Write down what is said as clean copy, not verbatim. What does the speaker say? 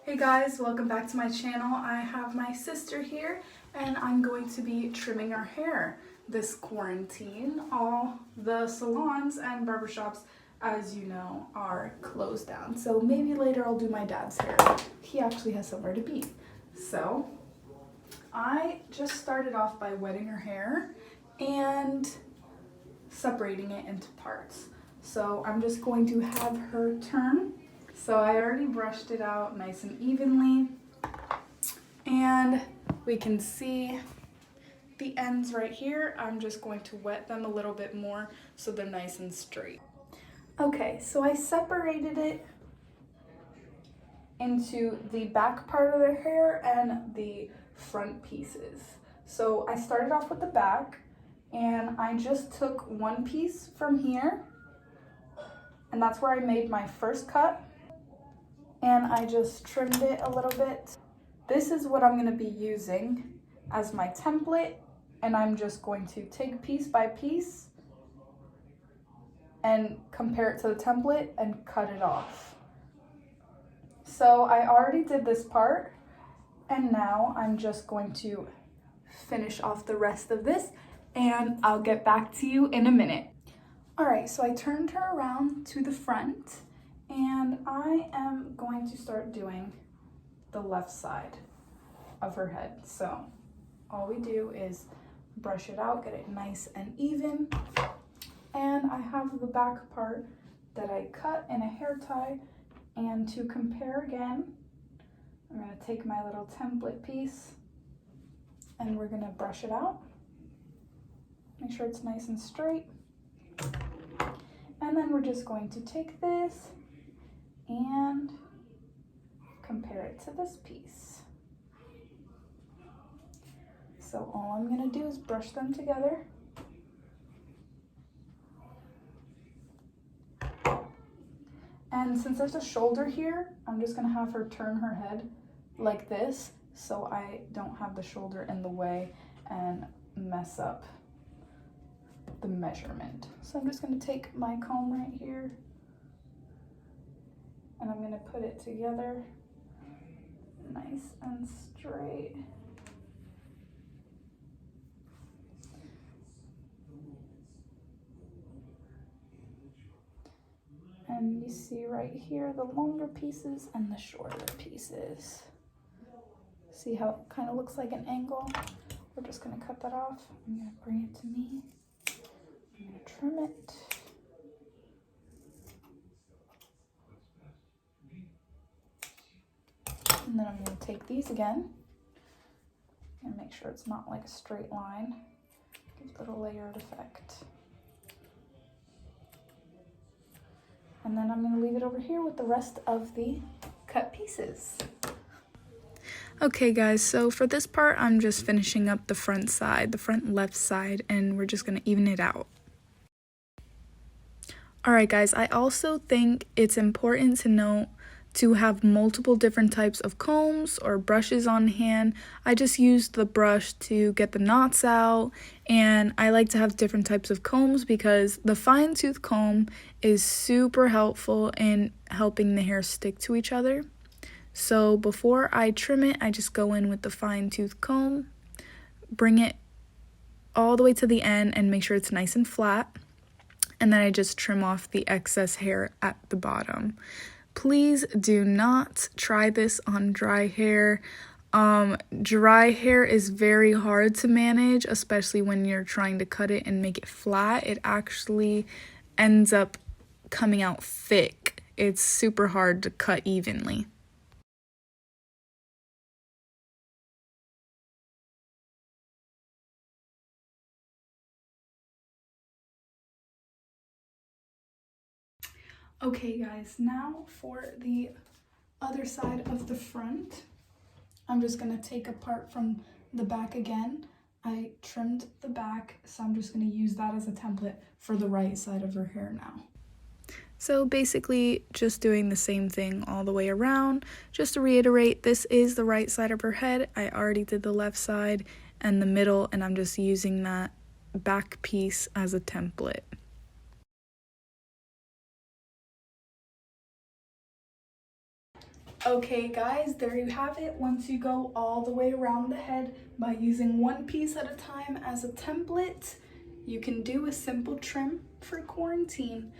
Hey guys, welcome back to my channel. I have my sister here and I'm going to be trimming her hair this quarantine. All the salons and barbershops, as you know, are closed down. So maybe later I'll do my dad's hair. He actually has somewhere to be. So I just started off by wetting her hair and separating it into parts. So I'm just going to have her turn. So I already brushed it out nice and evenly, and we can see the ends right here. I'm just going to wet them a little bit more so they're nice and straight. Okay, so I separated it into the back part of the hair and the front pieces. So I started off with the back, and I just took one piece from here, and that's where I made my first cut. And I just trimmed it a little bit. This is what I'm going to be using as my template, and I'm just going to take piece by piece and compare it to the template and cut it off. So I already did this part, and now I'm just going to finish off the rest of this, and I'll get back to you in a minute. All right, so I turned her around to the front, and I am going to start doing the left side of her head. So all we do is brush it out, get it nice and even. And I have the back part that I cut in a hair tie. And to compare again, I'm going to take my little template piece and we're going to brush it out. Make sure it's nice and straight. And then we're just going to take this and compare it to this piece. So all I'm going to do is brush them together. And since there's a shoulder here, I'm just going to have her turn her head like this so I don't have the shoulder in the way and mess up the measurement. So I'm just going to take my comb right here and I'm going to put it together nice and straight. And you see right here the longer pieces and the shorter pieces. See how it kind of looks like an angle? We're just going to cut that off. I'm going to bring it to me. I'm going to trim it. And then I'm going to take these again and make sure it's not like a straight line. Gives it a layered effect. And then I'm going to leave it over here with the rest of the cut pieces. Okay guys, so for this part, I'm just finishing up the front side, the front left side, and we're just going to even it out. Alright guys, I also think it's important to note to have multiple different types of combs or brushes on hand. I just used the brush to get the knots out, and I like to have different types of combs because the fine tooth comb is super helpful in helping the hair stick to each other. So before I trim it, I just go in with the fine tooth comb, bring it all the way to the end and make sure it's nice and flat, and then I just trim off the excess hair at the bottom. Please do not try this on dry hair. Dry hair is very hard to manage, especially when you're trying to cut it and make it flat. It actually ends up coming out thick. It's super hard to cut evenly. Okay guys, now for the other side of the front, I'm just going to take a part from the back again. I trimmed the back, so I'm just going to use that as a template for the right side of her hair now. So basically just doing the same thing all the way around. Just to reiterate, this is the right side of her head. I already did the left side and the middle, and I'm just using that back piece as a template. Okay guys, there you have it. Once you go all the way around the head by using one piece at a time as a template, you can do a simple trim for quarantine.